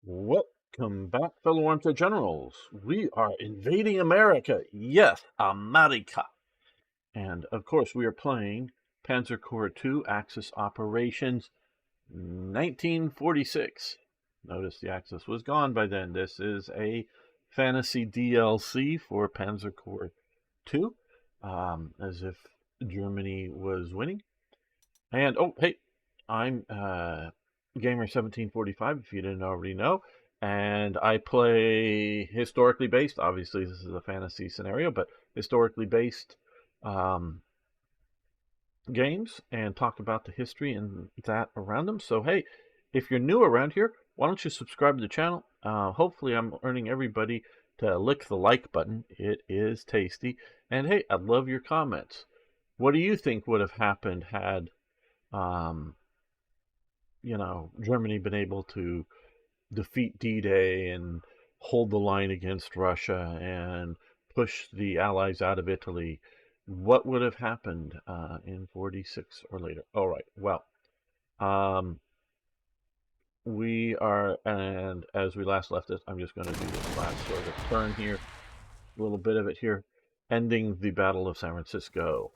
Welcome back, fellow armchair generals. We are invading America. Yes, Amerika. And of course, we are playing Panzer Corps II Axis Operations 1946. Notice the Axis was gone by then. This is a fantasy DLC for Panzer Corps II, as if Germany was winning. And oh, hey, I'm Gamer1745, if you didn't already know, and I play historically based. Obviously, this is a fantasy scenario, but historically based games, and talk about the history and that around them. So, hey, if you're new around here, why don't you subscribe to the channel? Hopefully, I'm earning everybody to lick the like button. It is tasty. And hey, I'd love your comments. What do you think would have happened had Germany been able to defeat D-Day and hold the line against Russia and push the Allies out of Italy? What would have happened in 46 or later? All right, well, we are, and as we last left it, I'm just going to do this last sort of turn here, a little bit of it here, ending the Battle of San Francisco.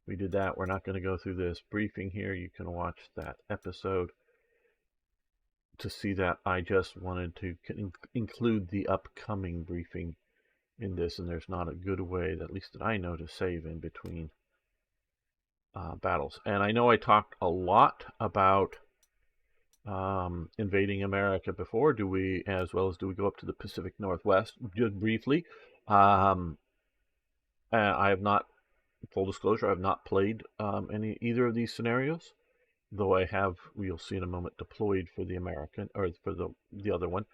We did that. We're not going to go through this briefing here. You can watch that episode to see that. I just wanted to include the upcoming briefing in this, and there's not a good way, at least that I know, to save in between battles. And I know I talked a lot about invading America before. As well as do we go up to the Pacific Northwest? Just briefly. I have not, full disclosure, I have not played either of these scenarios, though I have, you'll see in a moment, deployed for the American, or for the other one.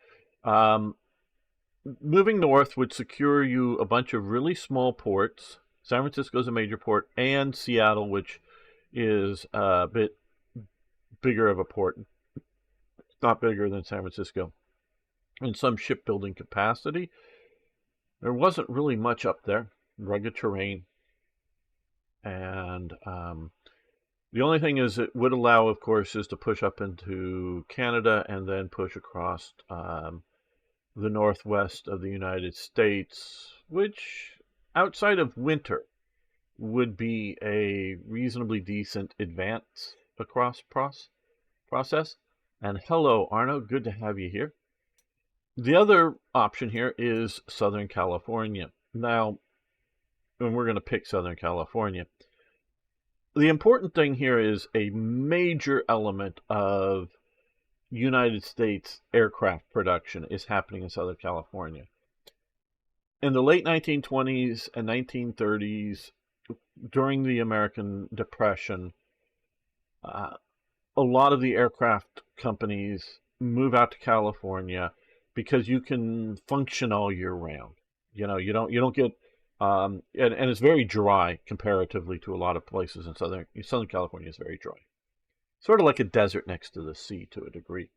Moving north would secure you a bunch of really small ports. San Francisco is a major port, and Seattle, which is a bit bigger of a port, not bigger than San Francisco, and some shipbuilding capacity. There wasn't really much up there, rugged terrain, and the only thing is it would allow, of course, is to push up into Canada and then push across the northwest of the United States, which outside of winter would be a reasonably decent advance across process. And hello, Arno, good to have you here. The other option here is Southern California. Now, and we're going to pick Southern California. The important thing here is a major element of United States aircraft production is happening in Southern California. In the late 1920s and 1930s, during the American Depression, a lot of the aircraft companies move out to California because you can function all year round. You don't get and it's very dry comparatively to a lot of places in Southern California. Is very dry, sort of like a desert next to the sea to a degree,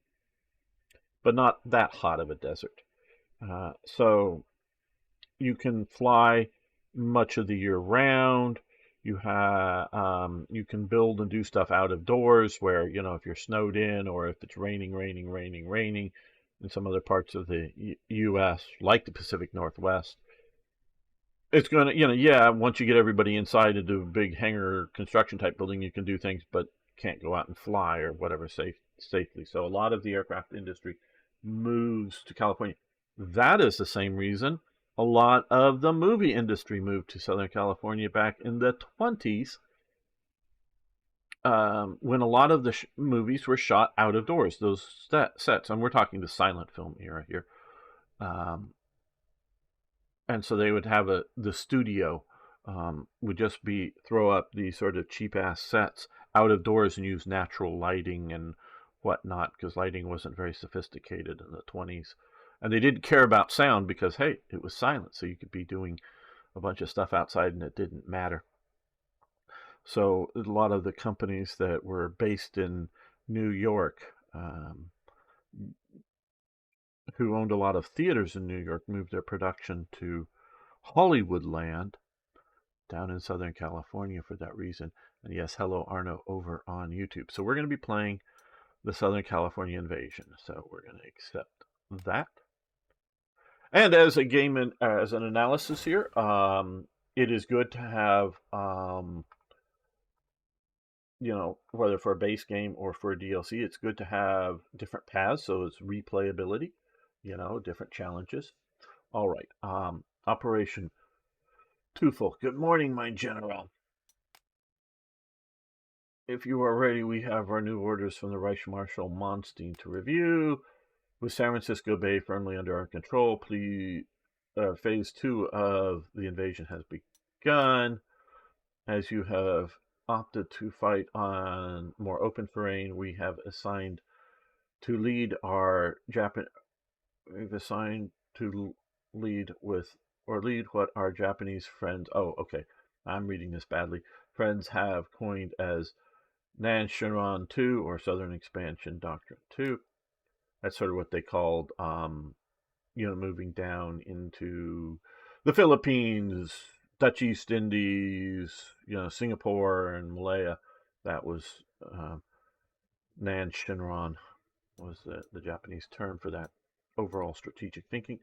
but not that hot of a desert. So you can fly much of the year round. You can build and do stuff out of doors where, if you're snowed in or if it's raining in some other parts of the U.S., like the Pacific Northwest. It's going to, once you get everybody inside into a big hangar construction type building, you can do things, but can't go out and fly or whatever safely. So a lot of the aircraft industry moves to California. That is the same reason a lot of the movie industry moved to Southern California back in the 20s, when a lot of the movies were shot out of doors, those sets, and we're talking the silent film era here. And so they would have the studio would just throw up these sort of cheap-ass sets out of doors and use natural lighting and whatnot, because lighting wasn't very sophisticated in the 20s. And they didn't care about sound because, hey, it was silent, so you could be doing a bunch of stuff outside and it didn't matter. So a lot of the companies that were based in New York, who owned a lot of theaters in New York, moved their production to Hollywood land down in Southern California for that reason. And yes, hello, Arno, over on YouTube. So we're going to be playing the Southern California invasion. So we're going to accept that. And as a game, as an analysis here, it is good to have, whether for a base game or for a DLC, it's good to have different paths. So it's replayability, different challenges. All right. Operation Twofold. Good morning, my general. If you are ready, we have our new orders from the Reich Marshal Monstein to review. With San Francisco Bay firmly under our control, phase 2 of the invasion has begun. As you have opted to fight on more open terrain, we have assigned to lead what our Japanese friends. Oh, okay. I'm reading this badly. Friends have coined as Nanshiran 2 or Southern Expansion Doctrine 2. That's sort of what they called, moving down into the Philippines, Dutch East Indies, Singapore and Malaya. That was Nanshinran was the Japanese term for that overall strategic thinking.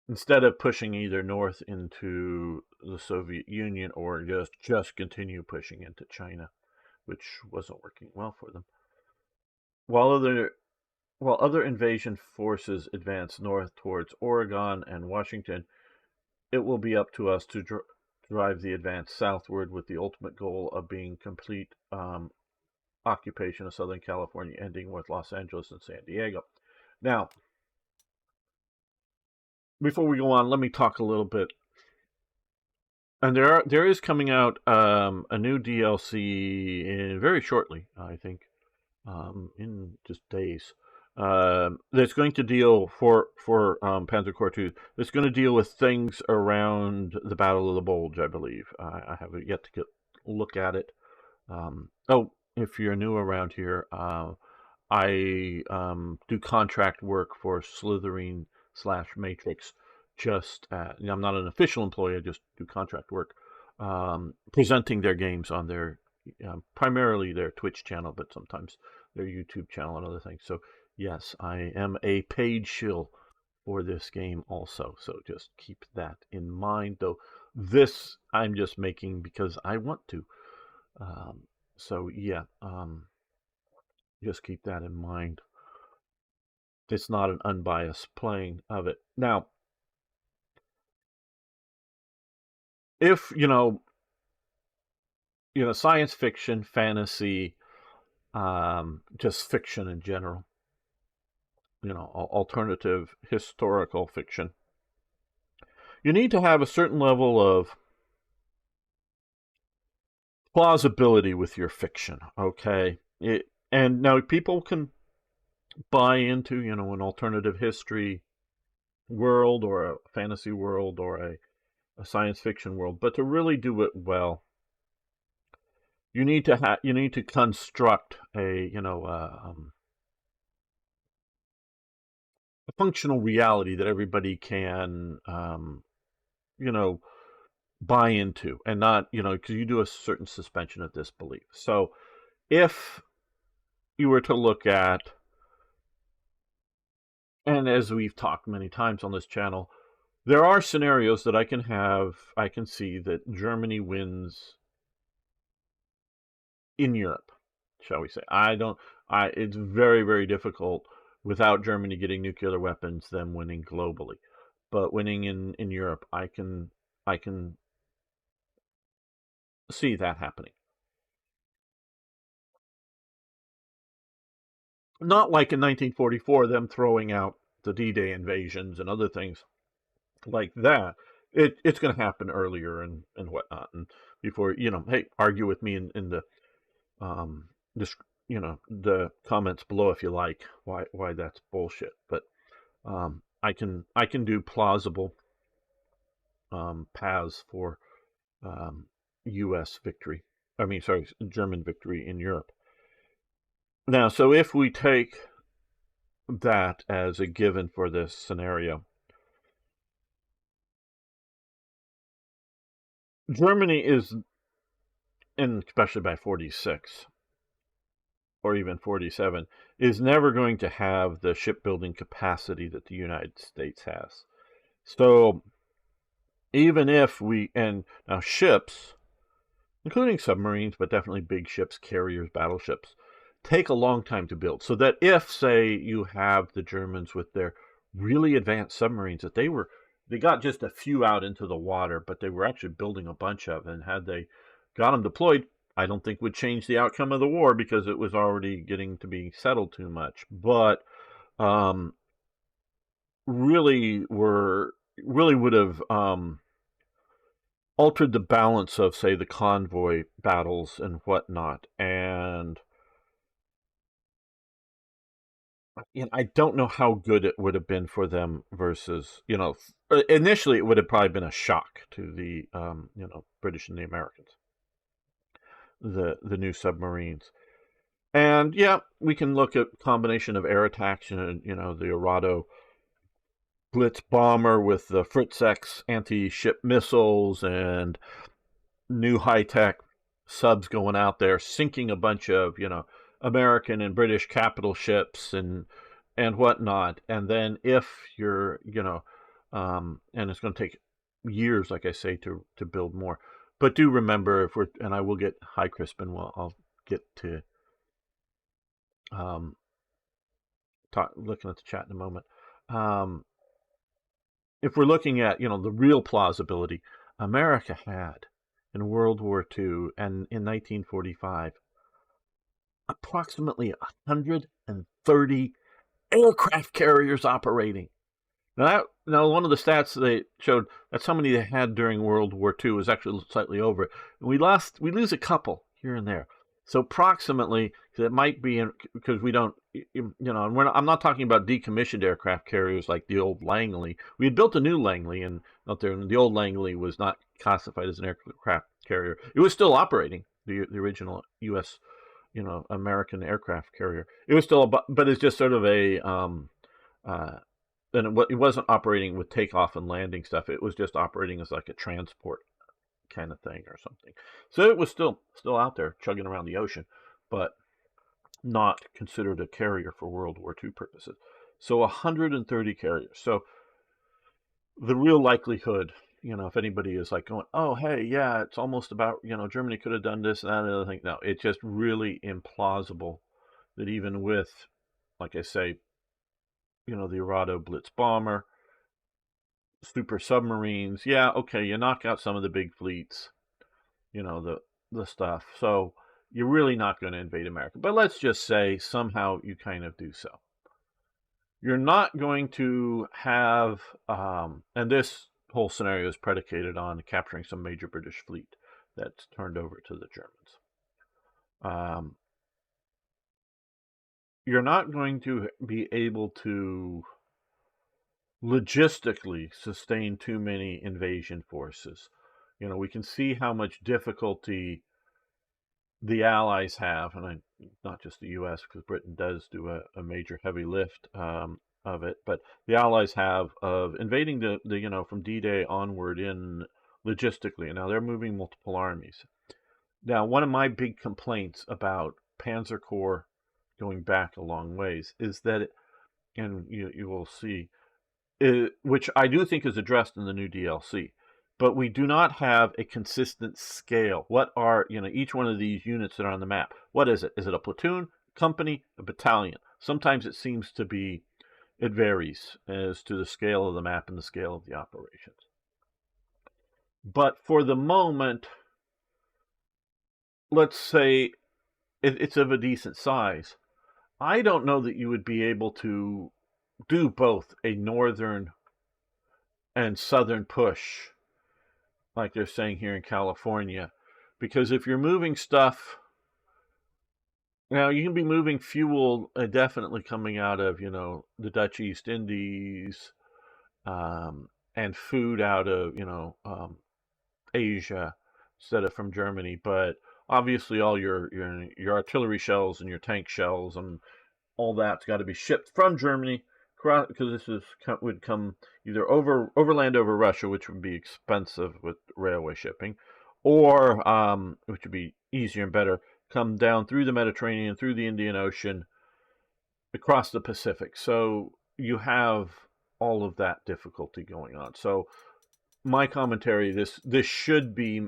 Instead of pushing either north into the Soviet Union or just continue pushing into China, which wasn't working well for them. While other invasion forces advance north towards Oregon and Washington, it will be up to us to drive the advance southward with the ultimate goal of being complete occupation of Southern California, ending with Los Angeles and San Diego. Now, before we go on, let me talk a little bit. And there is coming out a new DLC very shortly, I think, in just days. That's going to deal for Panzer Corps 2. That's going to deal with things around the Battle of the Bulge, I believe. I haven't yet to look at it. If you're new around here, I do contract work for Slithering/Matrix. I'm not an official employee. I just do contract work, presenting their games on their primarily their Twitch channel, but sometimes their YouTube channel and other things. So yes, I am a paid shill for this game also. So just keep that in mind. Though this I'm just making because I want to. Just keep that in mind. It's not an unbiased playing of it. Now, if science fiction, fantasy, just fiction in general, alternative historical fiction, you need to have a certain level of plausibility with your fiction, okay? And now people can buy into, an alternative history world or a fantasy world or a science fiction world, but to really do it well, you need to construct a functional reality that everybody can buy into, and not because you do a certain suspension of disbelief. So if you were to look at, and as we've talked many times on this channel, there are scenarios that I can see that Germany wins in Europe, shall we say. It's very, very difficult without Germany getting nuclear weapons, them winning globally. But winning in Europe, I can see that happening. Not like in 1944, them throwing out the D-Day invasions and other things like that. It's going to happen earlier and whatnot. And before, hey, argue with me in the the comments below if you like why that's bullshit. But I can do plausible paths for U.S. victory. German victory in Europe. Now, so if we take that as a given for this scenario, Germany is, and especially by 46, or even 47 is never going to have the shipbuilding capacity that the United States has. So even if and now ships, including submarines, but definitely big ships, carriers, battleships, take a long time to build. So that if, say, you have the Germans with their really advanced submarines, that they got just a few out into the water, but they were actually building a bunch of, and had they got them deployed, I don't think would change the outcome of the war because it was already getting to be settled too much. But really would have altered the balance of, say, the convoy battles and whatnot. And I don't know how good it would have been for them versus, initially it would have probably been a shock to the, British and the Americans, the new submarines. And yeah, we can look at combination of air attacks and, the Arado Blitz bomber with the Fritz X anti-ship missiles and new high-tech subs going out there, sinking a bunch of, American and British capital ships and whatnot. And then if you're, and it's going to take years, like I say, to build more. But do remember, and I will get Hi Crispin, I'll get to looking at the chat in a moment. If we're looking at, the real plausibility, America had in World War II and in 1945 approximately 130 aircraft carriers operating. Now, one of the stats they showed, that's how many they had during World War II, was actually slightly over. And we lose a couple here and there. So approximately, it might be because we don't, I'm not talking about decommissioned aircraft carriers like the old Langley. We had built a new Langley out there, and the old Langley was not classified as an aircraft carrier. It was still operating, the original U.S., American aircraft carrier. It was still, but it's just sort of a, and it wasn't operating with takeoff and landing stuff. It was just operating as like a transport kind of thing or something. So it was still out there chugging around the ocean, but not considered a carrier for World War II purposes. So 130 carriers. So the real likelihood, if anybody is like going, oh, hey, yeah, it's almost about, Germany could have done this and that and other thing. No, it's just really implausible that even with, like I say, the Arado Blitz bomber, super submarines, yeah, okay, you knock out some of the big fleets, the stuff. So you're really not going to invade America. But let's just say somehow you kind of do so. You're not going to have, and this whole scenario is predicated on capturing some major British fleet that's turned over to the Germans. You're not going to be able to logistically sustain too many invasion forces. We can see how much difficulty the Allies have, and not just the U.S., because Britain does do a major heavy lift of it, but the Allies have of invading the from D-Day onward in logistically. And now they're moving multiple armies. Now, one of my big complaints about Panzer Corps going back a long ways is that, and you will see, which I do think is addressed in the new DLC, but we do not have a consistent scale. What are, each one of these units that are on the map? What is it? Is it a platoon, company, a battalion? Sometimes it seems to be, it varies as to the scale of the map and the scale of the operations. But for the moment, let's say it's of a decent size. I don't know that you would be able to do both a northern and southern push, like they're saying here in California, because if you're moving stuff, now you can be moving fuel definitely coming out of, the Dutch East Indies, and food out of, Asia instead of from Germany, but obviously all your artillery shells and your tank shells and all that's got to be shipped from Germany, because would come either overland over Russia, which would be expensive with railway shipping, or which would be easier and better, come down through the Mediterranean, through the Indian Ocean, across the Pacific. So you have all of that difficulty going on. So my commentary, this should be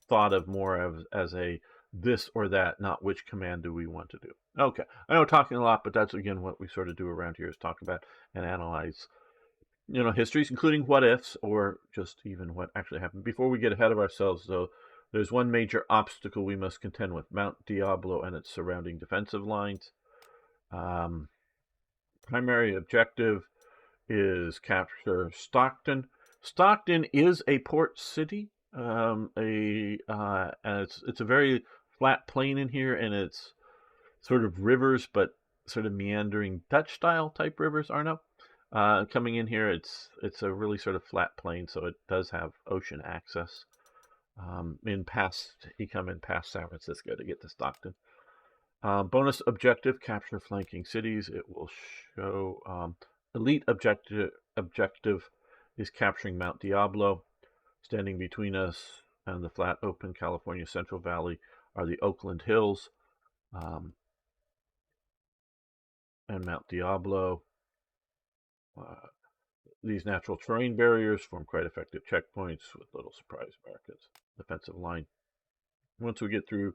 thought of more as a this or that, not which command do we want to do. Okay, I know talking a lot, but that's again what we sort of do around here is talk about and analyze, histories, including what ifs or just even what actually happened. Before we get ahead of ourselves, though, there's one major obstacle we must contend with: Mount Diablo and its surrounding defensive lines. Primary objective is capture Stockton. Stockton is a port city. And it's a very flat plain in here, and it's sort of rivers, but sort of meandering Dutch style type rivers, Arno. Coming in here, it's a really sort of flat plain, so it does have ocean access. You come in past San Francisco to get to Stockton. Bonus objective: capture flanking cities. It will show elite objective is capturing Mount Diablo. Standing between us and the flat, open California Central Valley are the Oakland Hills and Mount Diablo. These natural terrain barriers form quite effective checkpoints with little surprise America's defensive line. Once we get through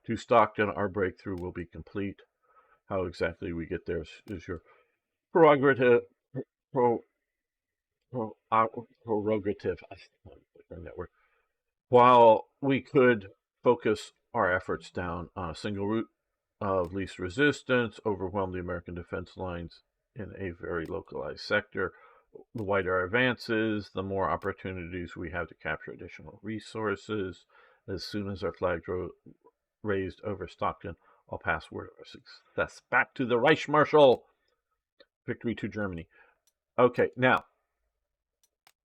to Stockton, our breakthrough will be complete. How exactly we get there is your prerogative. Prerogative. That word. While we could focus our efforts down on a single route of least resistance, overwhelm the American defense lines in a very localized sector, the wider our advances, the more opportunities we have to capture additional resources. As soon as our flag raised over Stockton, I'll pass word of our success back to the Reichsmarschall. Victory to Germany. Okay, now,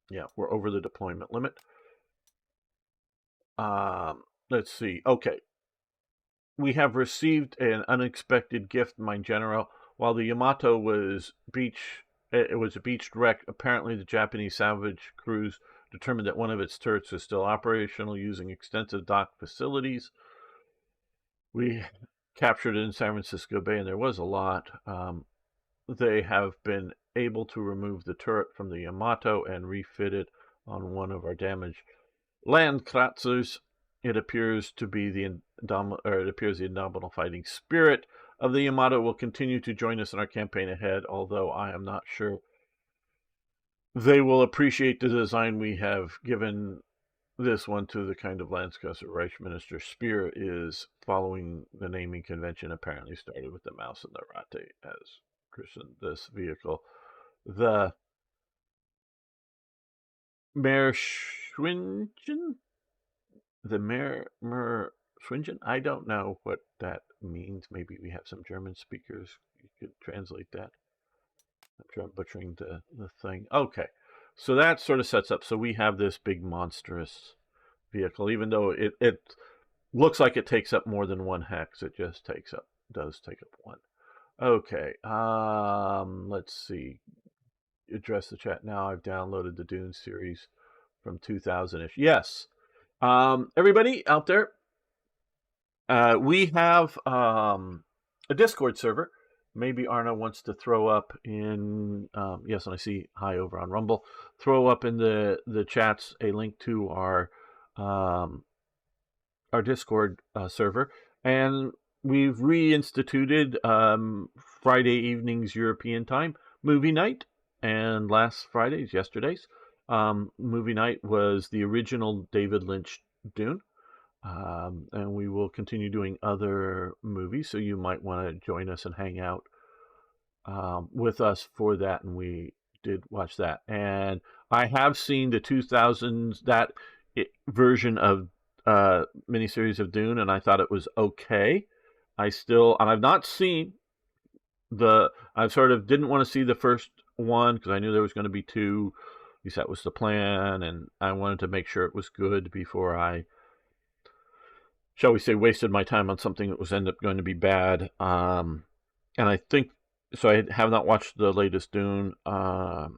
yeah, we're over the deployment limit. Let's see. Okay. We have received an unexpected gift, mein General. While the Yamato was a beached wreck, apparently the Japanese salvage crews determined that one of its turrets was still operational, using extensive dock facilities. We captured it in San Francisco Bay, and there was a lot. They have been able to remove the turret from the Yamato and refit it on one of our damaged Landkratzers. It appears the indomitable fighting spirit of the Yamato will continue to join us in our campaign ahead, although I am not sure they will appreciate the design we have given this one to the kind of Landskreis Reich Minister. Speer is following the naming convention, apparently started with the mouse and the Rate as christened this vehicle. The Meerschwingen? The Meerschwingen? I don't know what that means. Maybe we have some German speakers. You could translate that. I'm sure I'm butchering the thing. Okay. So that sort of sets up. So we have this big monstrous vehicle. Even though it looks like it takes up more than one hex, it just does take up one. Okay. Let's see. Address the chat now. I've downloaded the Dune series from 2000-ish. Yes. Everybody out there, we have a Discord server. Maybe Arno wants to throw up in, yes, and I see hi over on Rumble, throw up in the chats a link to our Discord server. And we've reinstituted Friday evenings European time movie night. And yesterday's movie night was the original David Lynch Dune. And we will continue doing other movies, so you might want to join us and hang out with us for that. And we did watch that. And I have seen the 2000s, that version of miniseries of Dune, and I thought it was okay. And I've not seen I sort of didn't want to see the first one because I knew there was going to be two. At least that was the plan, and I wanted to make sure it was good before I, shall we say, wasted my time on something that was end up going to be bad. And I think so. I have not watched the latest Dune. I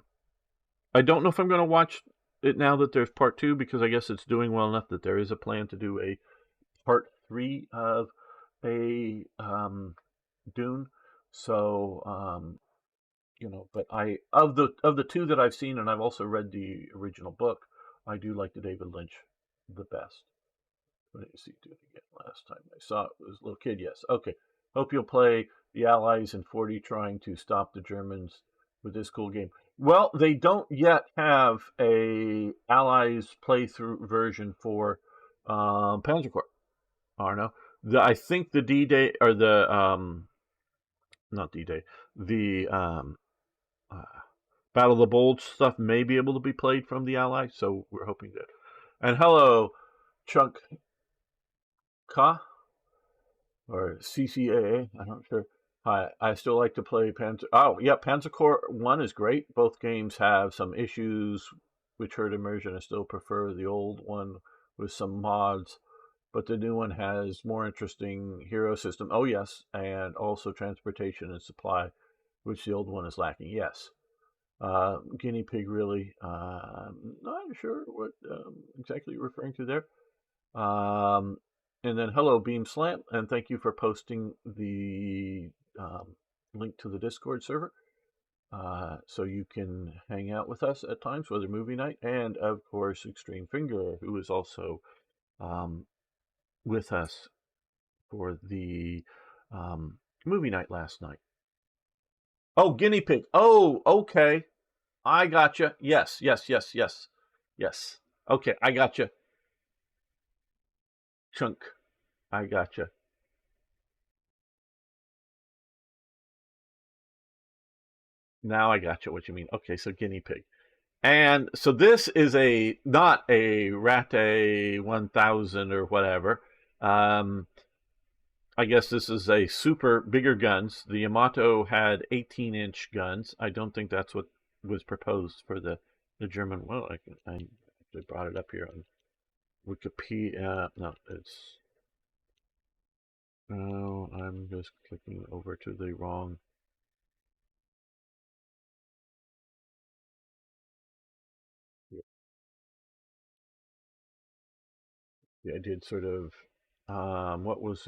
don't know if I'm going to watch it now that there's part 2, because I guess it's doing well enough that there is a plan to do a part 3 of a Dune, so but of the two that I've seen, and I've also read the original book, I do like the David Lynch the best. What did you see do it again last time I saw it was a little kid? Yes. Okay. Hope you'll play the Allies in 40 trying to stop the Germans with this cool game. Well, they don't yet have a Allies playthrough version for Panzer Corps, Arno. I think the D-Day or the not D-Day, the uh, Battle of the Bulge stuff may be able to be played from the Allies, so we're hoping that. And hello, Chunk Ka or CCAA. I'm not sure. I still like to play Panzer. Oh, yeah, Panzer Corps 1 is great. Both games have some issues which hurt immersion. I still prefer the old one with some mods, but the new one has more interesting hero system. Oh, yes, and also transportation and supply, which the old one is lacking. Yes. Guinea pig, really. Not sure what exactly you're referring to there. And then hello, Beam Slant, and thank you for posting the link to the Discord server, so you can hang out with us at times, whether movie night, and of course Extreme Finger, who is also with us for the movie night last night. Oh, guinea pig. Oh, okay. I gotcha. Yes, yes, yes, yes, yes. Okay, I gotcha. Chunk. I gotcha. Now I gotcha what you mean. Okay, so guinea pig. And so this is not a Rate 1000 or whatever. I guess this is a super bigger guns. The Yamato had 18-inch guns. I don't think that's what was proposed for the German. Well, I actually brought it up here on Wikipedia. No, it's. No, I'm just clicking over to the wrong. Yeah, I did sort of. What was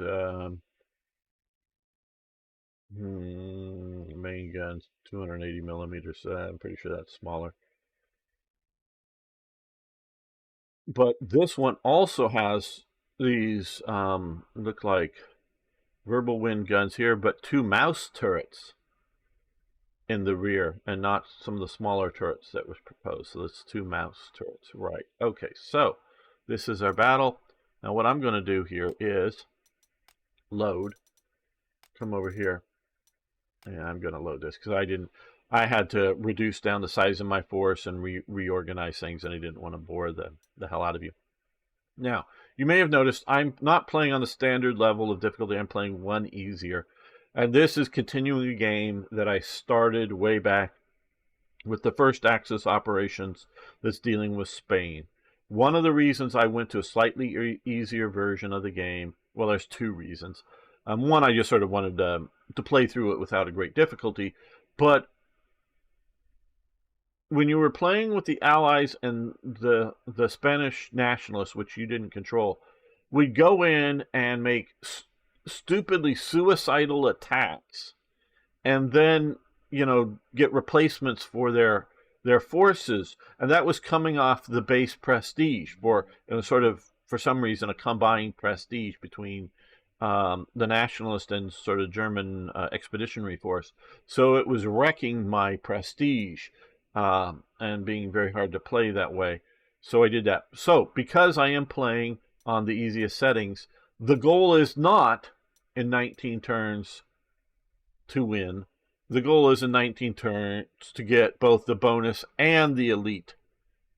main guns? 280 millimeters. I'm pretty sure that's smaller. But this one also has these look like verbal wind guns here, but two mouse turrets in the rear, and not some of the smaller turrets that was proposed. So it's two mouse turrets, right? Okay, so this is our battle. Now what I'm going to do here is load. Come over here, and I'm going to load this because I had to reduce down the size of my force and reorganize things, and I didn't want to bore the hell out of you. Now, you may have noticed I'm not playing on the standard level of difficulty. I'm playing one easier. And this is continuing a game that I started way back with the first Axis operations that's dealing with Spain. One of the reasons I went to a slightly easier version of the game, well, there's two reasons. One, I just sort of wanted to play through it without a great difficulty. But when you were playing with the Allies and the Spanish nationalists, which you didn't control, we'd go in and make stupidly suicidal attacks, and then get replacements for their forces, and that was coming off the base prestige for sort of for some reason a combined prestige between the nationalist and sort of German expeditionary force. So it was wrecking my prestige and being very hard to play that way. So I did that. So because I am playing on the easiest settings, the goal is not in 19 turns to win. The goal is in 19 turns to get both the bonus and the elite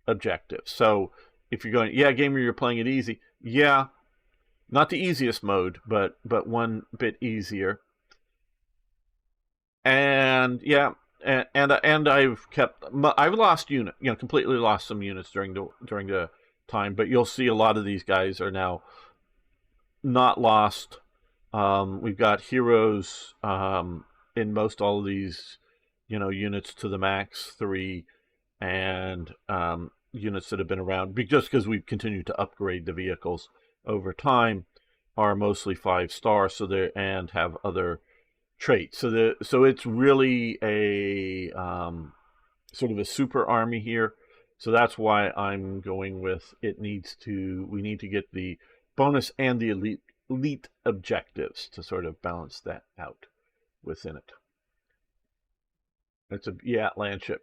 objective. So if you're going, yeah, gamer, you're playing it easy. Yeah, not the easiest mode, but one bit easier. And yeah, and I've lost completely lost some units during the time, but you'll see a lot of these guys are now not lost. We've got heroes in most all of these units to the max 3, and units that have been around just because we've continued to upgrade the vehicles over time. are mostly 5-star, so they and have other traits. So it's really a sort of a super army here. So that's why I'm going with we need to get the bonus and the elite objectives to sort of balance that out within it. It's land ship.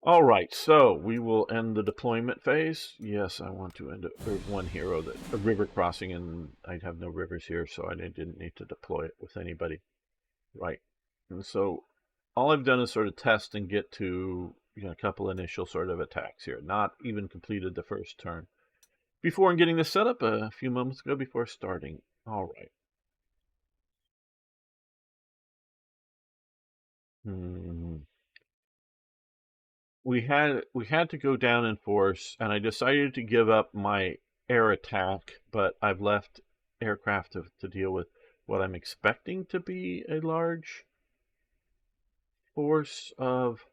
All right, so we will end the deployment phase. Yes, I want to end it. There's one hero a river crossing, and I'd have no rivers here, so I didn't need to deploy it with anybody. Right. And so all I've done is sort of test and get to a couple initial sort of attacks here. Not even completed the first turn. Before getting this set up a few moments ago before starting. All right. We had to go down in force, and I decided to give up my air attack, but I've left aircraft to deal with what I'm expecting to be a large force of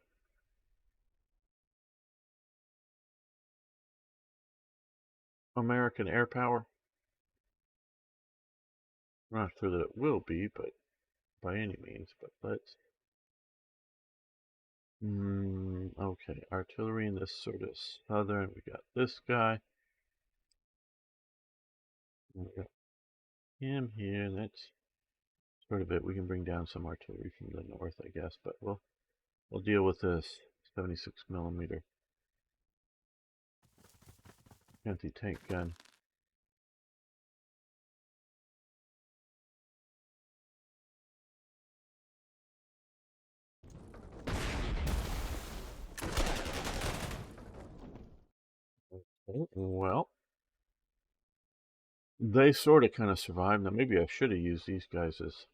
American air power. I'm not sure that it will be, but by any means. But let's. Okay, artillery in this sort of southern. We got this guy. We got him here. That's sort of it. We can bring down some artillery from the north, I guess, but we'll deal with this 76 millimeter anti-tank gun. Well, they sort of kind of survived. Now, maybe I should have used these guys as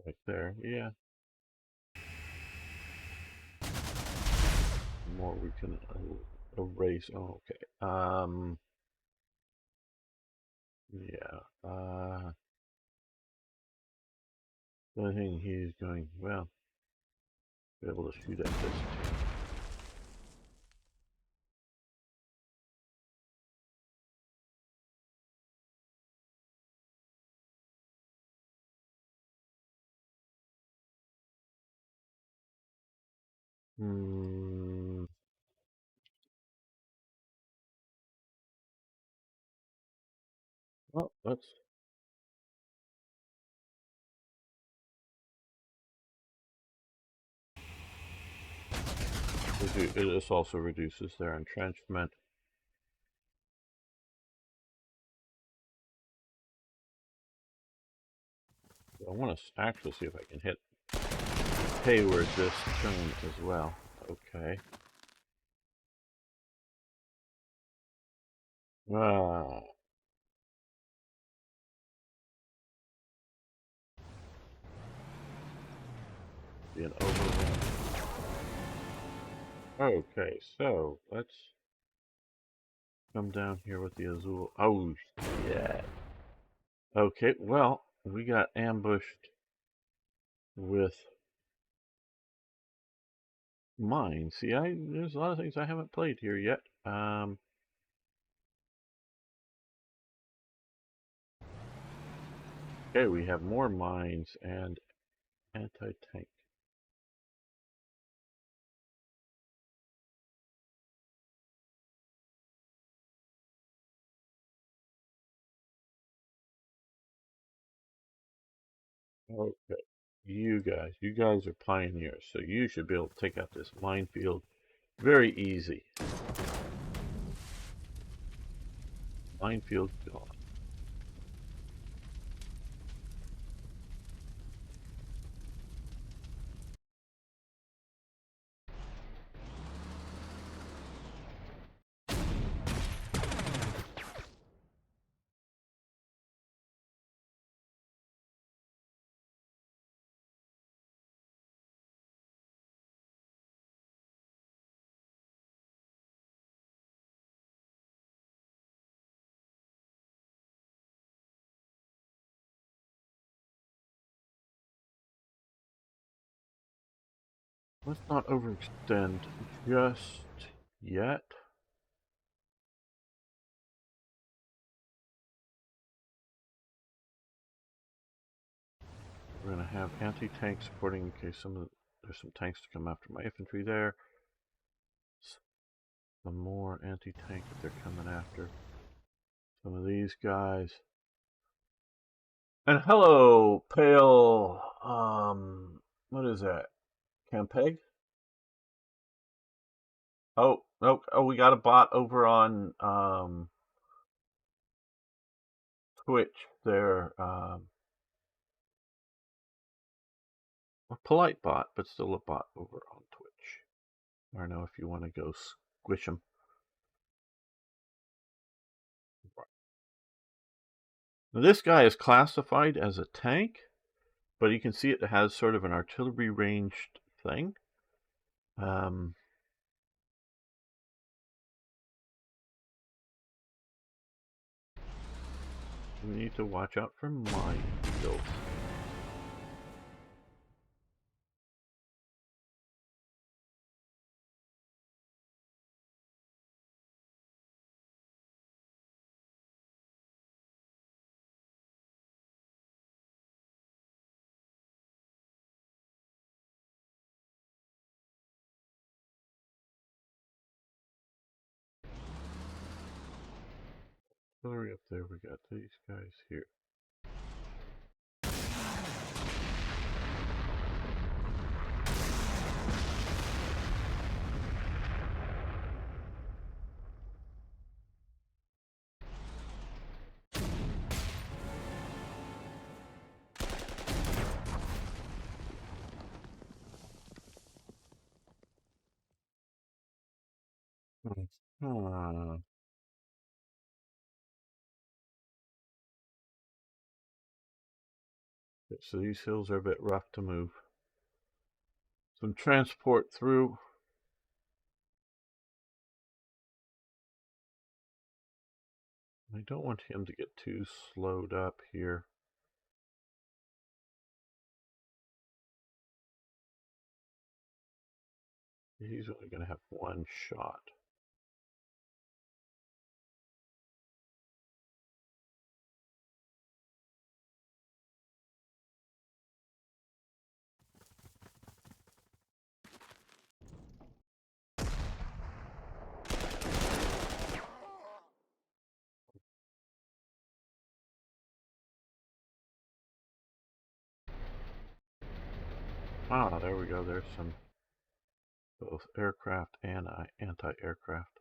right there. Yeah. More we can erase. Oh, okay. Yeah. I think he's going, well, be able to shoot at this too. Well, this also reduces their entrenchment. I want to actually see if I can hit Hayward this turn as well. Okay. Ah. Be an overrun. Okay, so let's come down here with the Azul. Oh, yeah. Okay, well, we got ambushed with mines. See, there's a lot of things I haven't played here yet. Okay, we have more mines and anti-tank. Okay, you guys are pioneers, so you should be able to take out this minefield very easy. Minefield gone. Let's not overextend just yet. We're going to have anti-tank supporting in case there's some tanks to come after my infantry there. Some more anti-tank that they're coming after. Some of these guys. And hello, pale, what is that? Campeg? Oh, no, oh, we got a bot over on, Twitch there, a polite bot, but still a bot over on Twitch. I don't know if you want to go squish them. Now, this guy is classified as a tank, but you can see it has sort of an artillery ranged thing. We need to watch out for minefields. Artillery up there, we got these guys here. So these hills are a bit rough to move. Some transport through. I don't want him to get too slowed up here. He's only going to have one shot. Ah, there we go. There's some both aircraft and anti-aircraft.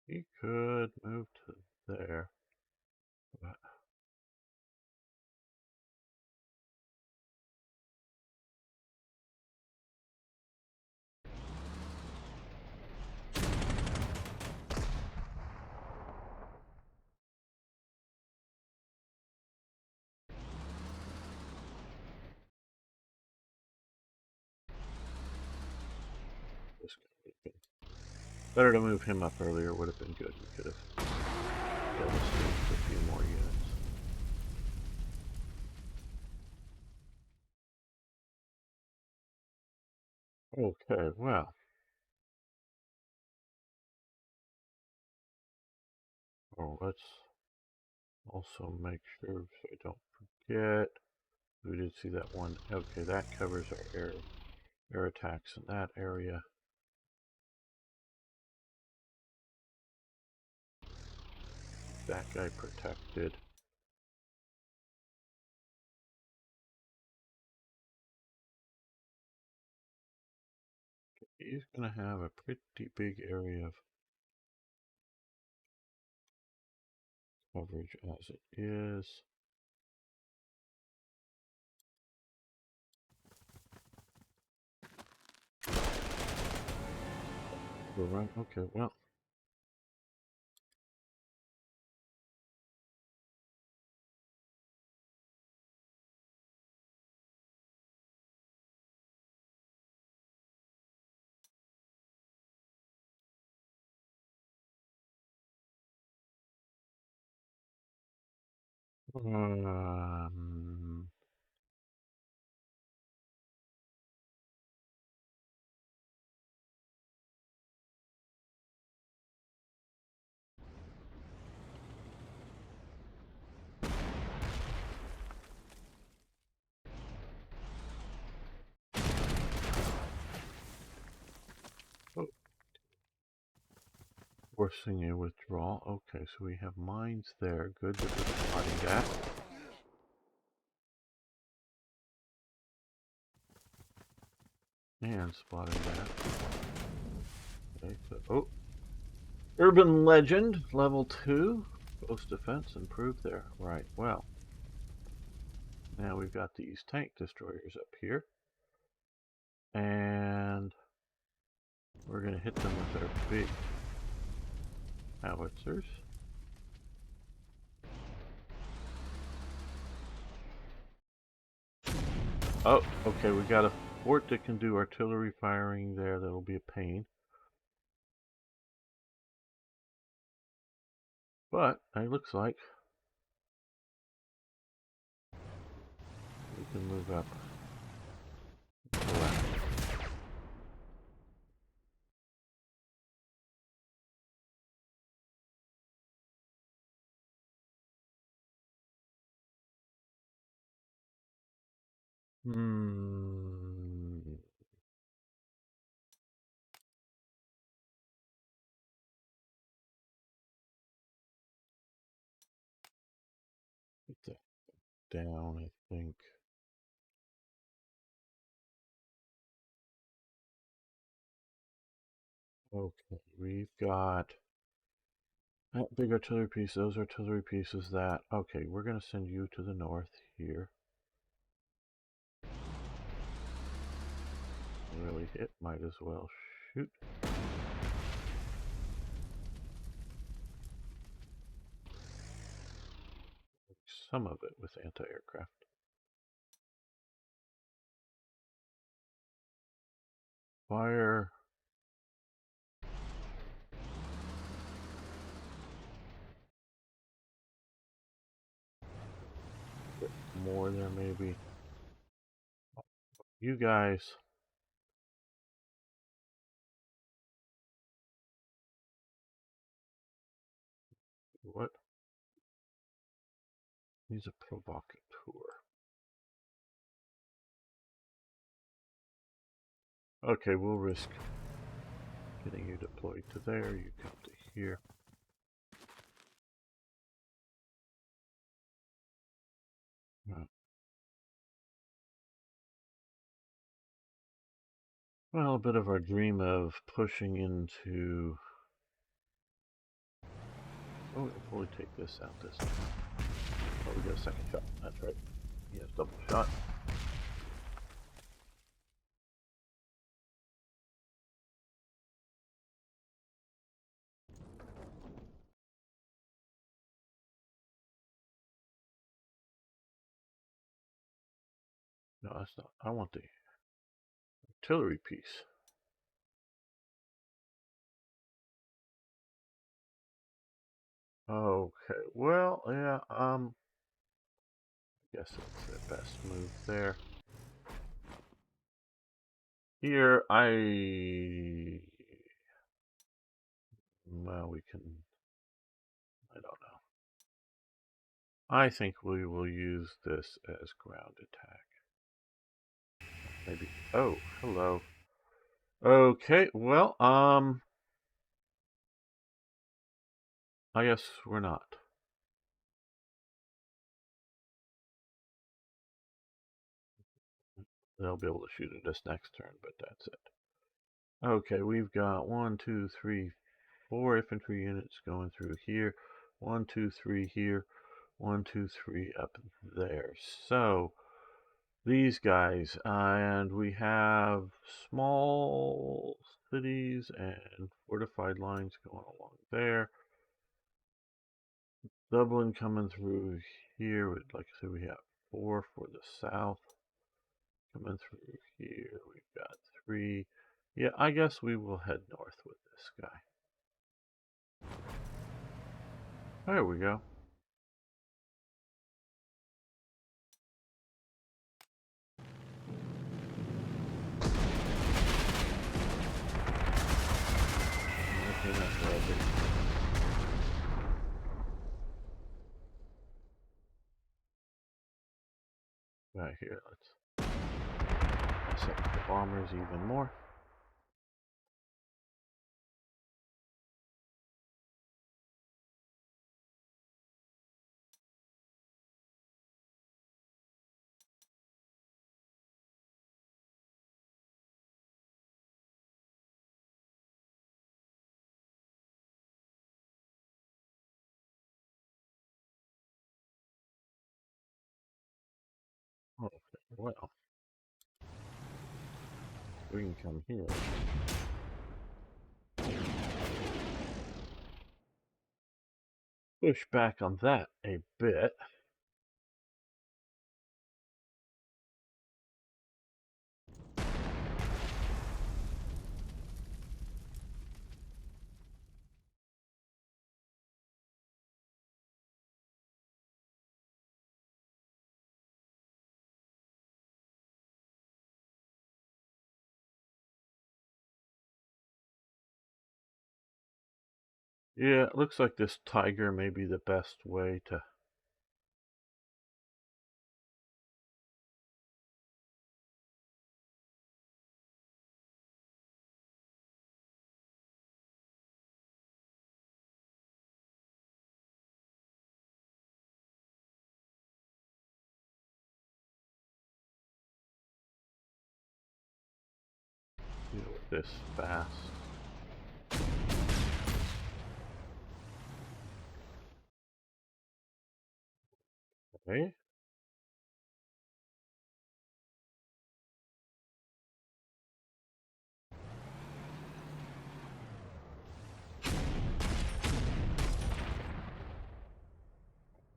He could move to there. But this guy would have been better to move him up earlier. Would have been good. We could have devastated a few more units. Okay, well. Oh, let's also make sure so I don't forget. We did see that one. Okay, that covers our air attacks in that area. That guy protected. He's going to have a pretty big area of coverage as it is. Right. Okay, well. Um, oh, forcing a withdrawal. Okay, so we have mines there. Good that we're spotting that. And spotting that. Okay, so, oh, urban legend, level 2. Coast defense improved there. Right, well. Now we've got these tank destroyers up here. And we're going to hit them with our big howitzers. Oh, okay, we got a fort that can do artillery firing there. That'll be a pain. But it looks like we can move up to the left. Hmm. Get that down, I think. Okay, we've got that big artillery piece, those artillery pieces, that. Okay, we're going to send you to the north here. Really hit, might as well shoot. Some of it with anti-aircraft. Fire. Bit more there maybe. You guys. What? He's a provocateur. Okay, we'll risk getting you deployed to there. You come to here. Well, a bit of our dream of pushing into... Oh, we'll probably take this out this time. Oh, we got a second shot. That's right. He has double shot. No, that's not. I want the artillery piece. Okay, well, yeah, I guess it's the best move there. Here, well, we can, I don't know. I think we will use this as ground attack. Maybe, oh, hello. Okay, well, I guess we're not. They'll be able to shoot at us next turn, but that's it. Okay, we've got 1, 2, 3, 4 infantry units going through here. 1, 2, 3 here. 1, 2, 3 up there. So these guys, and we have small cities and fortified lines going along there. Dublin coming through here. Like I said, we have 4 for the south. Coming through here, we've got 3. Yeah, I guess we will head north with this guy. There we go. Right here, let's set the bombers even more. Okay, well, we can come here. Push back on that a bit. Yeah, it looks like this tiger may be the best way to... deal with this fast. Okay.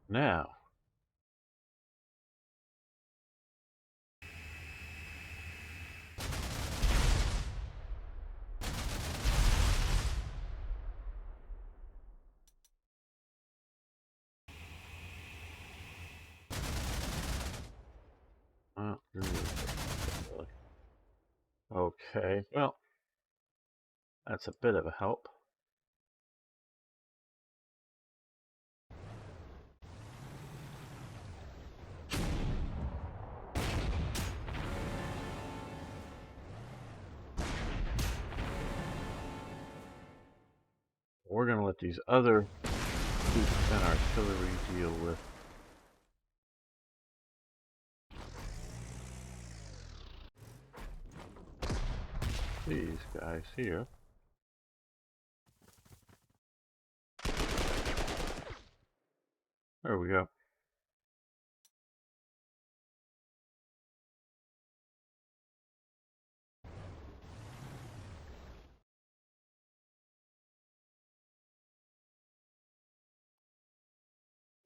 Now, okay, well, that's a bit of a help. We're going to let these other troops and artillery deal with these guys here. There we go.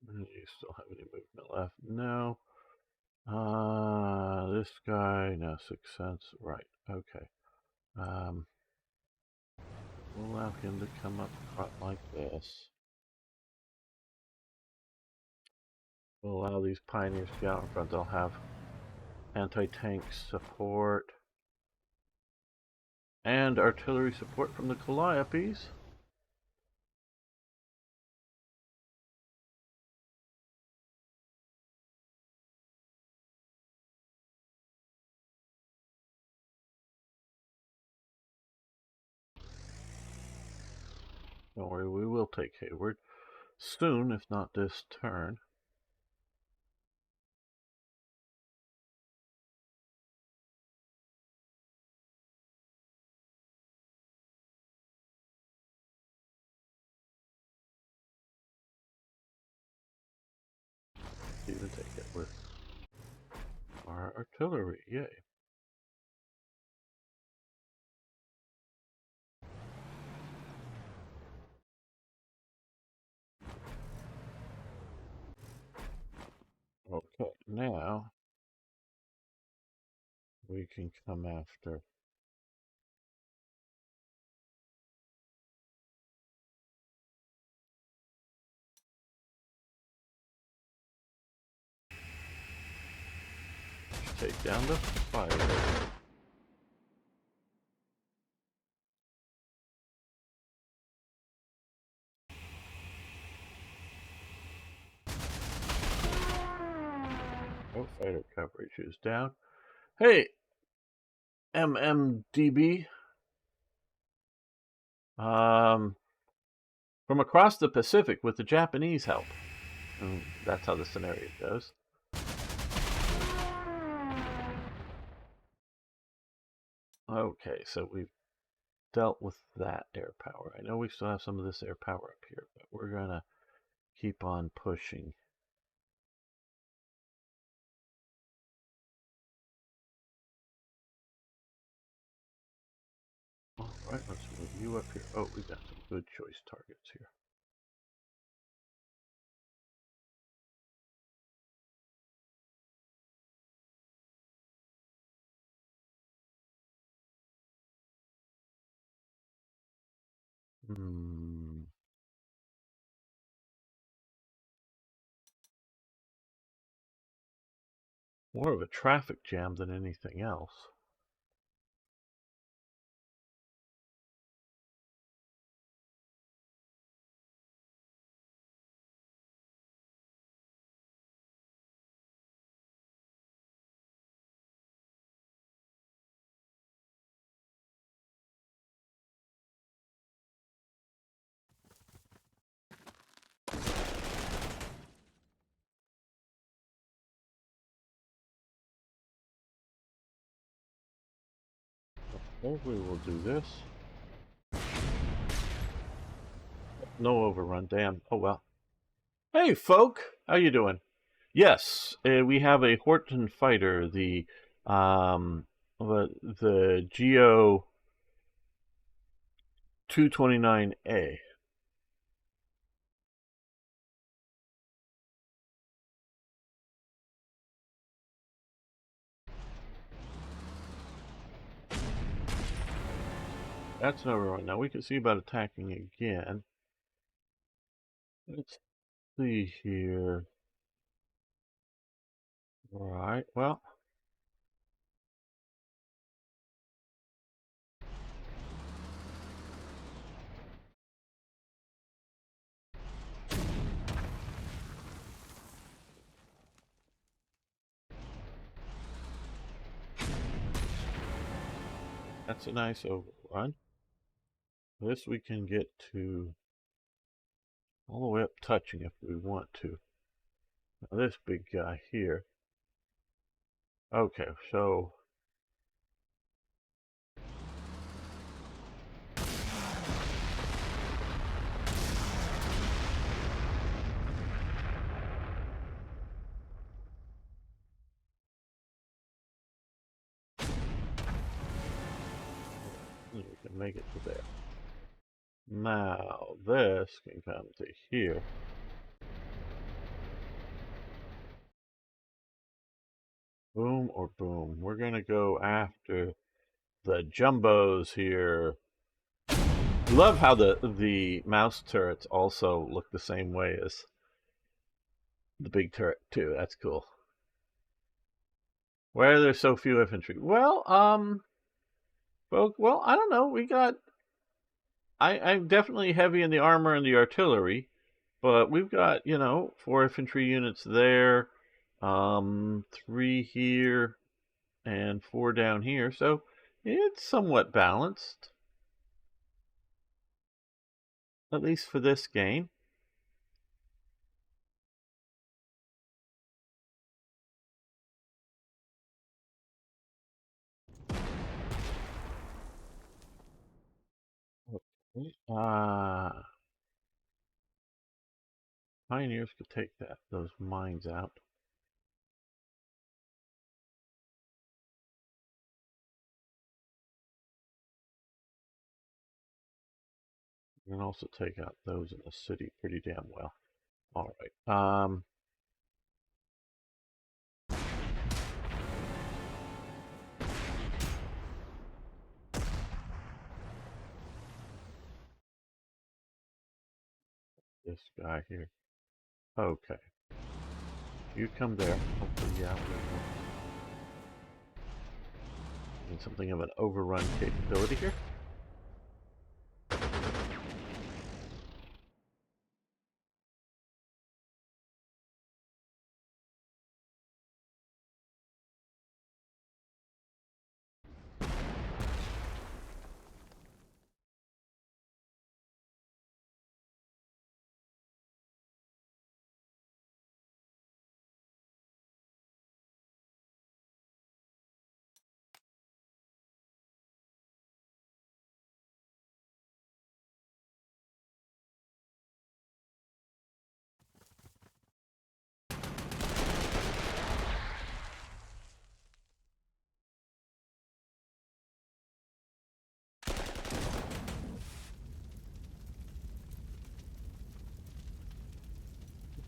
Do you still have any movement left? No. This guy, no, 6 cents. Right, okay. We'll allow him to come up front like this. We'll allow these pioneers to get out in front. They'll have anti-tank support and artillery support from the Calliopes. Don't worry, we will take Hayward soon, if not this turn. Even take it with our artillery, yay. Okay, now we can come after take down the fire. Oh, fighter coverage is down. Hey, MMDB. From across the Pacific with the Japanese help. And that's how the scenario goes. Okay, so we've dealt with that air power. I know we still have some of this air power up here, but we're going to keep on pushing. All right, let's move you up here. Oh, we got some good choice targets here. More of a traffic jam than anything else. Hopefully we'll do this. No overrun, damn. Oh well. Hey folk, how you doing? Yes, we have a Horton fighter, the Geo 229A. That's an overrun. Now we can see about attacking again. Let's see here. Right, well. That's a nice overrun. This we can get to all the way up touching if we want to. Now this big guy here. Okay, so we can make it to there. Now this can come to here. Boom or boom. We're gonna go after the jumbos here. Love how the mouse turrets also look the same way as the big turret too. That's cool. Why are there so few infantry? Well, folk, well, I don't know. We got I'm definitely heavy in the armor and the artillery, but we've got, 4 infantry units there, 3 here, and 4 down here, so it's somewhat balanced. At least for this game. Okay. Pioneers could take those mines out. You can also take out those in the city pretty damn well. All right. This guy here. Okay. You come there. Hopefully, yeah. Need something of an overrun capability here.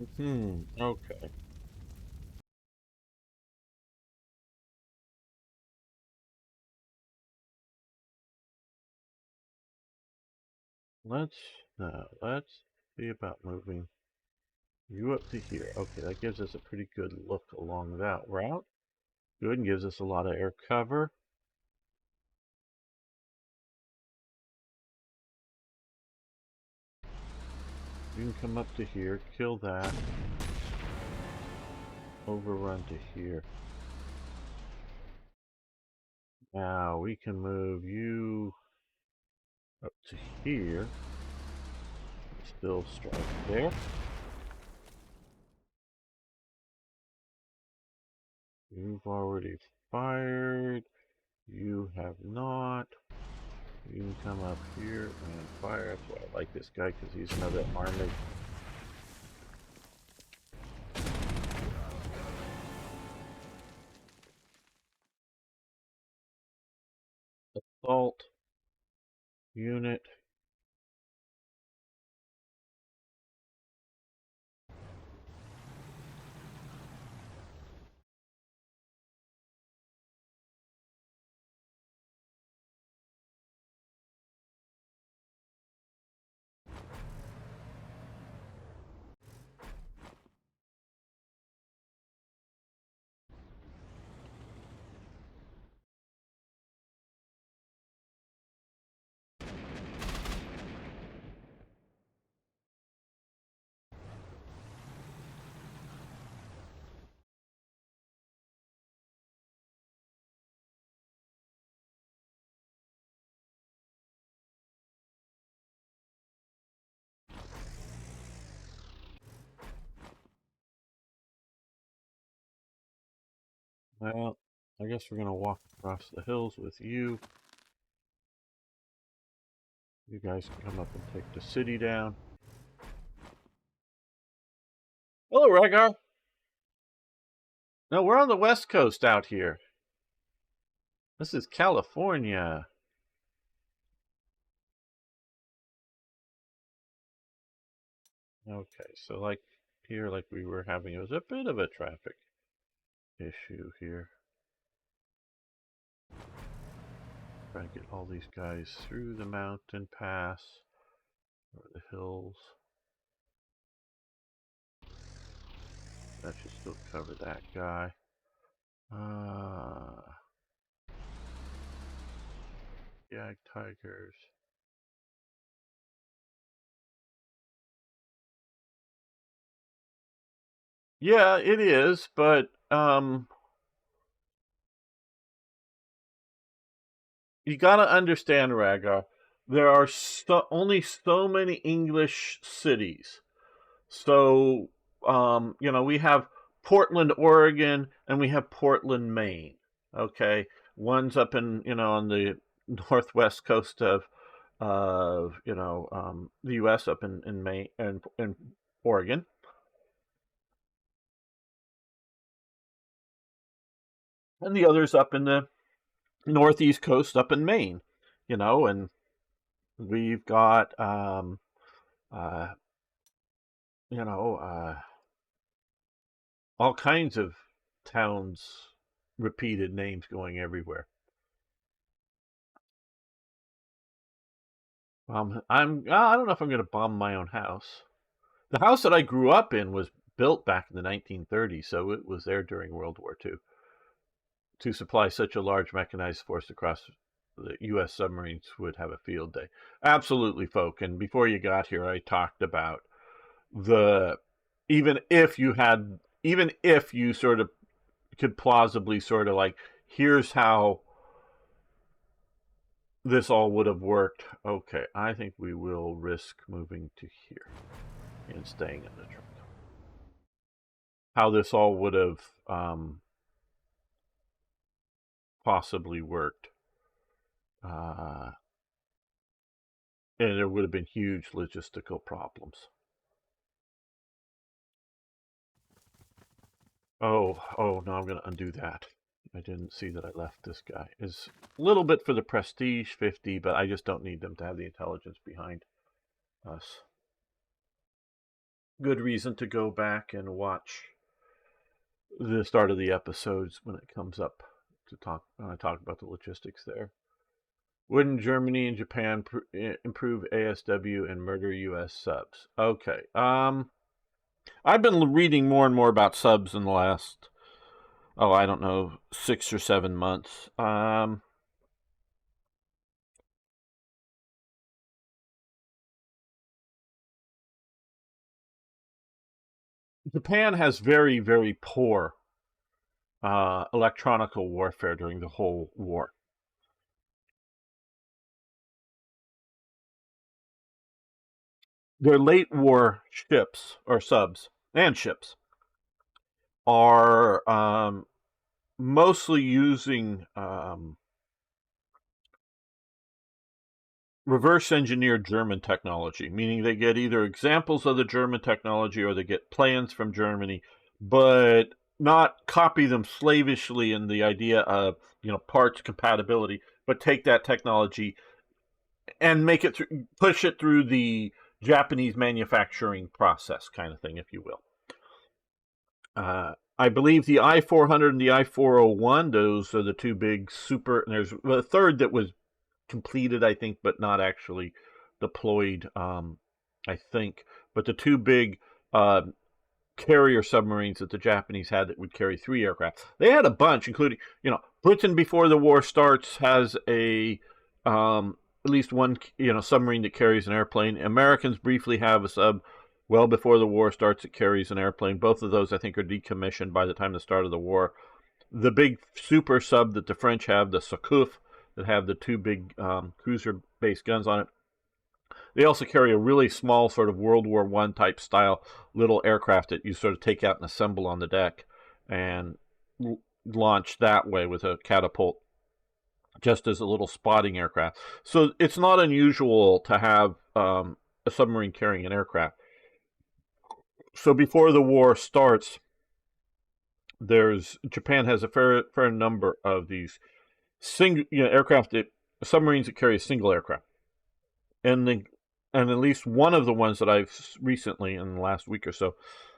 Okay. Let's let's see about moving you up to here. Okay, that gives us a pretty good look along that route. Good, and gives us a lot of air cover. You can come up to here, kill that, overrun to here. Now we can move you up to here. Still strike there. You've already fired. You have not. You can come up here and fire. That's why I like this guy, because he's another armored. Assault unit. Well, I guess we're going to walk across the hills with you. You guys can come up and take the city down. Hello, Rhaegar. No, we're on the west coast out here. This is California. Okay, so like here, like we were having, it was a bit of a traffic issue here. Try to get all these guys through the mountain pass or the hills. That should still cover that guy. Jag tigers. Yeah, it is, but you gotta understand, Rhaegar, there are only so many English cities. So, we have Portland, Oregon, and we have Portland, Maine. Okay, one's up in, on the northwest coast of, the U.S. up in Maine and in Oregon. And the other's up in the northeast coast up in Maine, and we've got, uh, all kinds of towns, repeated names going everywhere. I don't know if I'm going to bomb my own house. The house that I grew up in was built back in the 1930s, so it was there during World War II. To supply such a large mechanized force across the U.S. submarines would have a field day. Absolutely, folk. And before you got here, I talked about even if you sort of could plausibly sort of like, here's how this all would have worked. Okay, I think we will risk moving to here and staying in the truck. How this all would have possibly worked. And there would have been huge logistical problems. Oh, no, I'm going to undo that. I didn't see that I left this guy. It's a little bit for the prestige 50, but I just don't need them to have the intelligence behind us. good reason to go back and watch the start of the episodes when it comes up to talk when I talk about the logistics there. Wouldn't Germany and Japan improve ASW and murder U.S. subs? Okay. I've been reading more and more about subs in the last, I don't know, 6 or 7 months. Japan has very, very poor electronical warfare during the whole war. Their late war ships or subs and ships are mostly using reverse engineered German technology, meaning they get either examples of the German technology or they get plans from Germany, but not copy them slavishly in the idea of parts compatibility, but take that technology and make it push it through the Japanese manufacturing process, kind of thing, if you will. I believe the I-400 and the I-401, those are the two big super. And there's a third that was completed, I think, but not actually deployed, I think. But the two big carrier submarines that the Japanese had that would carry 3 aircraft. They had a bunch, including, Britain before the war starts has at least one, submarine that carries an airplane. Americans briefly have a sub well before the war starts that carries an airplane. Both of those, I think, are decommissioned by the time the start of the war. The big super sub that the French have, the Surcouf, that have the two big cruiser-based guns on it. They also carry a really small sort of World War I type style little aircraft that you sort of take out and assemble on the deck and launch that way with a catapult, just as a little spotting aircraft. So it's not unusual to have a submarine carrying an aircraft. So before the war starts, Japan has a fair number of these single aircraft submarines that carry a single aircraft, and at least one of the ones that I've recently in the last week or so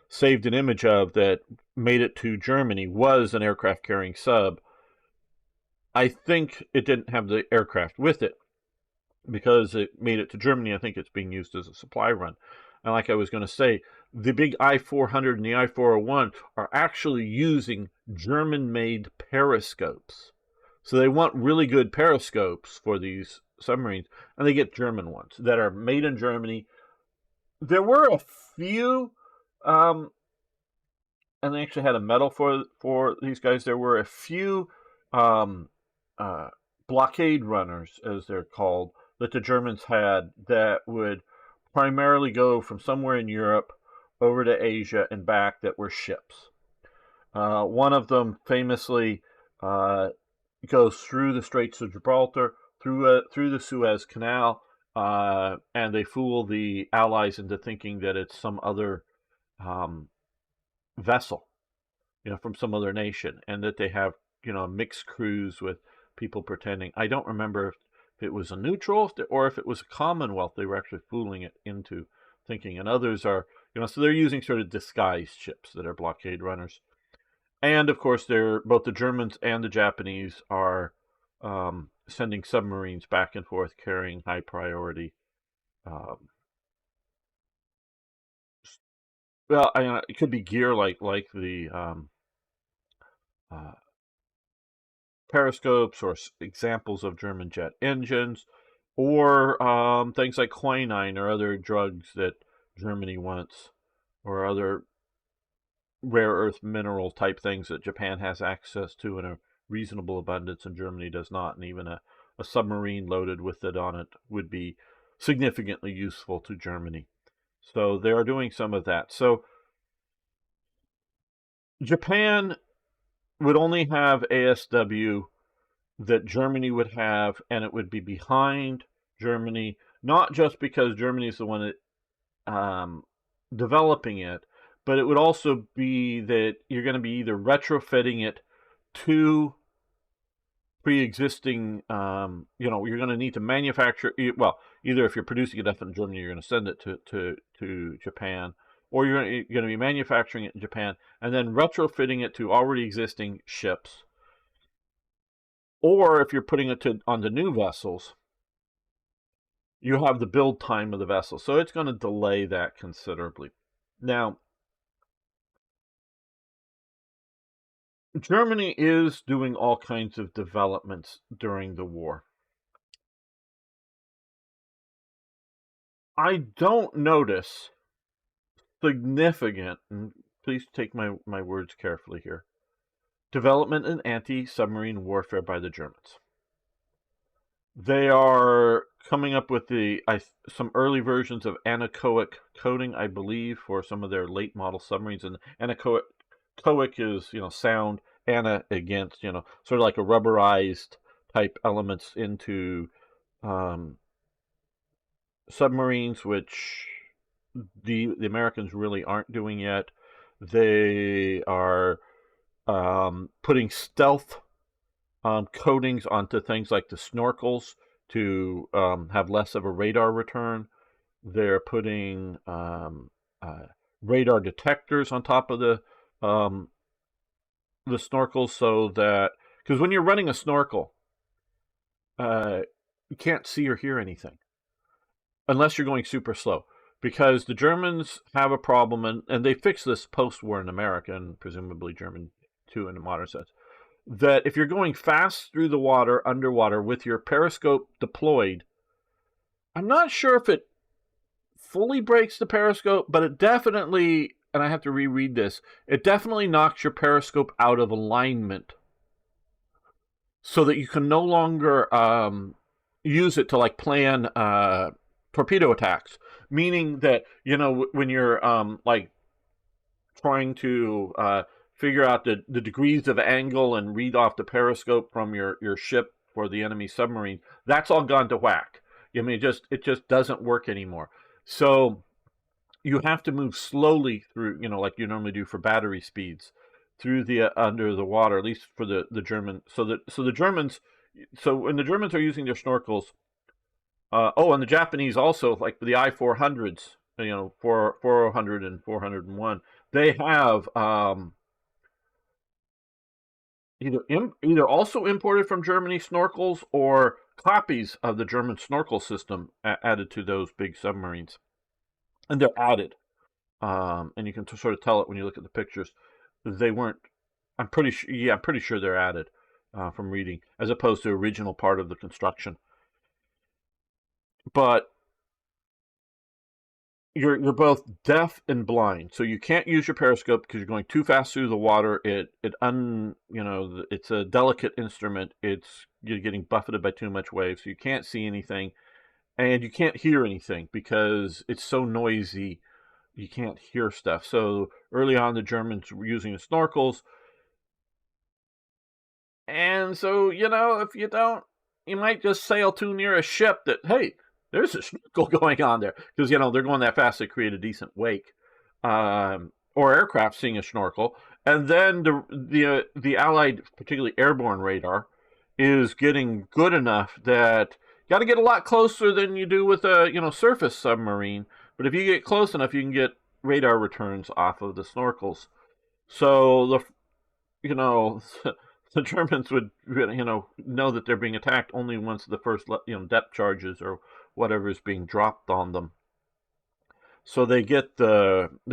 saved an image of that made it to Germany was an aircraft carrying sub. I think it didn't have the aircraft with it because it made it to Germany. I think it's being used as a supply run. And like I was going to say, the big I-400 and the I-401 are actually using German-made periscopes. So they want really good periscopes for these submarines, and they get German ones that are made in Germany. There were a few, and they actually had a medal for these guys. There were a few blockade runners, as they're called, that the Germans had that would primarily go from somewhere in Europe over to Asia and back that were ships. One of them famously goes through the Straits of Gibraltar, through the Suez Canal, and they fool the Allies into thinking that it's some other vessel, from some other nation, and that they have, mixed crews with people pretending. I don't remember if it was a neutral or if it was a Commonwealth they were actually fooling it into thinking. And others are, so they're using sort of disguised ships that are blockade runners. And of course, both the Germans and the Japanese are sending submarines back and forth carrying high priority. It could be gear like the periscopes or examples of German jet engines, or things like quinine or other drugs that Germany wants, or other rare earth mineral type things that Japan has access to in a reasonable abundance and Germany does not. And even a submarine loaded with it on it would be significantly useful to Germany. So they are doing some of that. So Japan would only have ASW that Germany would have, and it would be behind Germany, not just because Germany is the one that developing it, but it would also be that you're going to be either retrofitting it to pre-existing, you're going to need to manufacture, well, either if you're producing it up in Germany, you're going to send it to Japan, or you're going to be manufacturing it in Japan and then retrofitting it to already existing ships. Or if you're putting it onto new vessels, you have the build time of the vessel. So it's going to delay that considerably. Now, Germany is doing all kinds of developments during the war. I don't notice significant, and please take my words carefully here, development in anti-submarine warfare by the Germans. They are coming up with some early versions of anechoic coating, I believe, for some of their late model submarines. And anechoic is, sound, ana against, sort of like a rubberized type elements into submarines, which the Americans really aren't doing yet. They are putting stealth coatings onto things like the snorkels to have less of a radar return. They're putting radar detectors on top of the snorkels, so that, because when you're running a snorkel, you can't see or hear anything unless you're going super slow. Because the Germans have a problem, and they fixed this post-war in America, and presumably German too in a modern sense, that if you're going fast through the water, underwater, with your periscope deployed, I'm not sure if it fully breaks the periscope, but it definitely, and I have to reread this, it definitely knocks your periscope out of alignment so that you can no longer use it to like plan torpedo attacks. Meaning that, when you're like trying to figure out the degrees of angle and read off the periscope from your ship for the enemy submarine, that's all gone to whack. I mean, it just doesn't work anymore. So you have to move slowly through, like you normally do for battery speeds, through the under the water, at least for the German. So the Germans, so when the Germans are using their snorkels, and the Japanese also, like the I-400s, 400 and 401, they have either also imported from Germany snorkels or copies of the German snorkel system added to those big submarines, and they're added, and you can sort of tell it when you look at the pictures. They weren't. I'm pretty sure they're added from reading, as opposed to original part of the construction. But you're both deaf and blind, so you can't use your periscope because you're going too fast through the water. It's a delicate instrument. You're getting buffeted by too much wave, so you can't see anything, and you can't hear anything because it's so noisy. You can't hear stuff. So early on, the Germans were using the snorkels, and so if you don't, you might just sail too near a ship that, hey, there's a snorkel going on there, because they're going that fast to create a decent wake, or aircraft seeing a snorkel, and then the Allied, particularly airborne radar, is getting good enough that you got to get a lot closer than you do with a surface submarine. But if you get close enough, you can get radar returns off of the snorkels. So the Germans would know that they're being attacked only once the first depth charges or whatever is being dropped on them. So they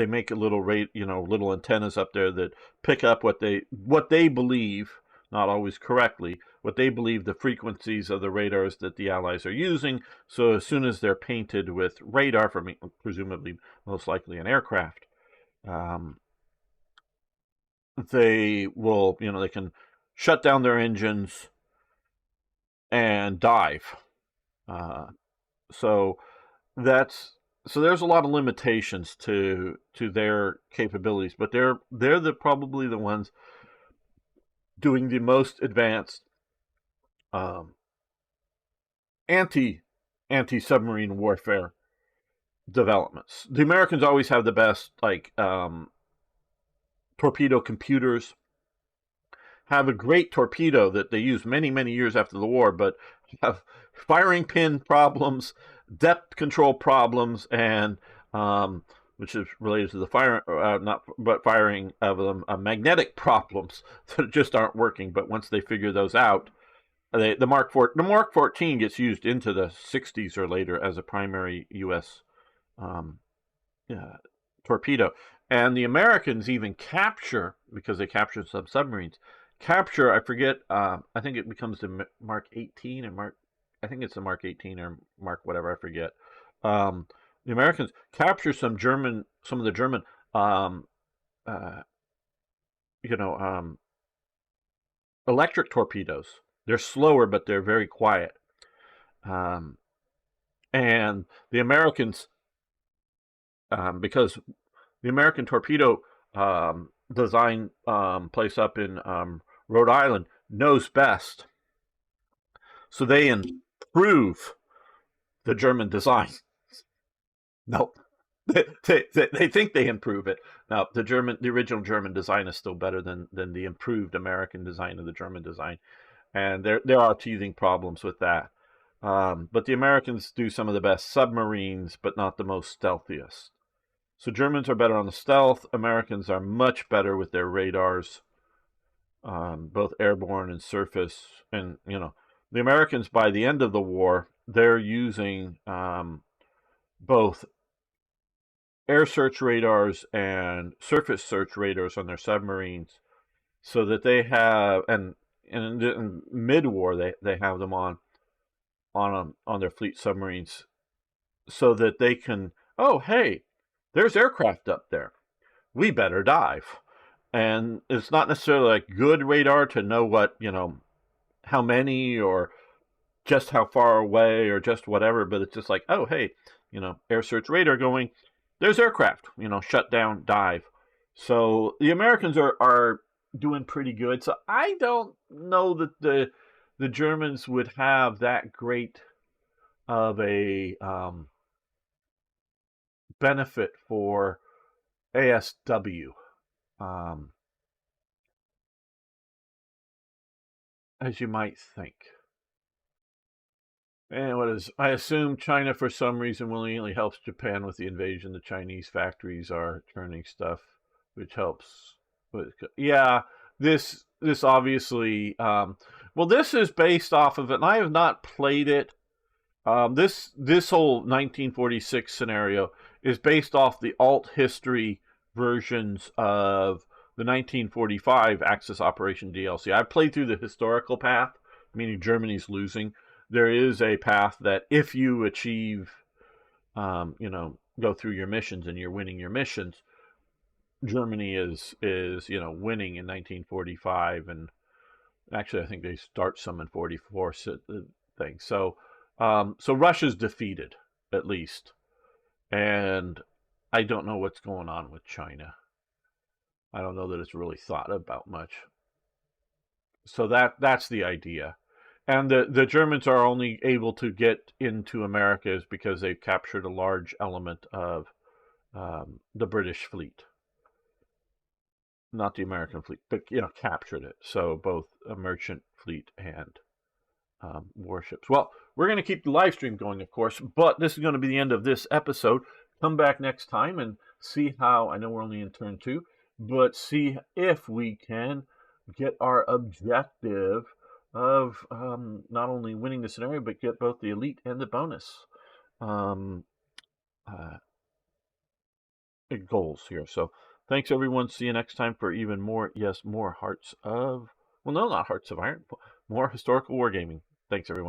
make a little little antennas up there that pick up what they believe, not always correctly, what they believe the frequencies of the radars that the Allies are using. So as soon as they're painted with radar from presumably most likely an aircraft, they will they can shut down their engines and dive. So there's a lot of limitations to their capabilities, but they're probably the ones doing the most advanced anti-submarine warfare developments. The Americans always have the best torpedo computers. Have a great torpedo that they use many, many years after the war, but have firing pin problems, depth control problems, and which is related to the fire, not but firing of them, magnetic problems that just aren't working. But once they figure those out, the Mark 14 gets used into the 60s or later as a primary U.S. Um, torpedo, and the Americans even capture, because they capture some submarines. Capture, I forget. I think it becomes the Mark 18 and Mark. I think it's the Mark 18 or Mark whatever. I forget. Um, the Americans capture some of the German, um, uh, you know, electric torpedoes. They're slower, but they're very quiet. Um, and the Americans, because the American torpedo design place up in Rhode Island knows best, so they improve the German design. No, they think they improve it. Now, the original German design is still better than the improved American design of the German design, and there are teething problems with that. But the Americans do some of the best submarines, but not the most stealthiest. So Germans are better on the stealth. Americans are much better with their radars, both airborne and surface. And the Americans, by the end of the war, they're using both air search radars and surface search radars on their submarines, so that they have, and in mid-war they have them on their fleet submarines, so that they can, oh hey, there's aircraft up there, we better dive. And it's not necessarily like good radar to know what, how many or just how far away or just whatever, but it's just like, oh hey, air search radar going, there's aircraft, shut down, dive. So the Americans are doing pretty good. So I don't know that the Germans would have that great of a benefit for ASW, as you might think. And I assume China, for some reason, willingly helps Japan with the invasion. The Chinese factories are turning stuff, which helps. Yeah, this obviously. Well, this is based off of it, and I have not played it. This whole 1946 scenario is based off the alt history versions of the 1945 Axis Operation DLC. I played through the historical path, meaning Germany's losing. There is a path that if you achieve, go through your missions and you're winning your missions, Germany is winning in 1945, and actually I think they start some in 44 thing. So Russia's defeated, at least, and I don't know what's going on with China. I don't know that it's really thought about much. So that's the idea. And the Germans are only able to get into America is because they've captured a large element of the British fleet. Not the American fleet, but, captured it. So both a merchant fleet and warships. Well, we're going to keep the live stream going, of course, but this is going to be the end of this episode. Come back next time and see how, I know we're only in turn 2, but see if we can get our objective of not only winning the scenario, but get both the elite and the bonus goals here. So thanks, everyone. See you next time for even more, more Hearts of, well, no, not Hearts of Iron, more historical wargaming. Thanks, everyone.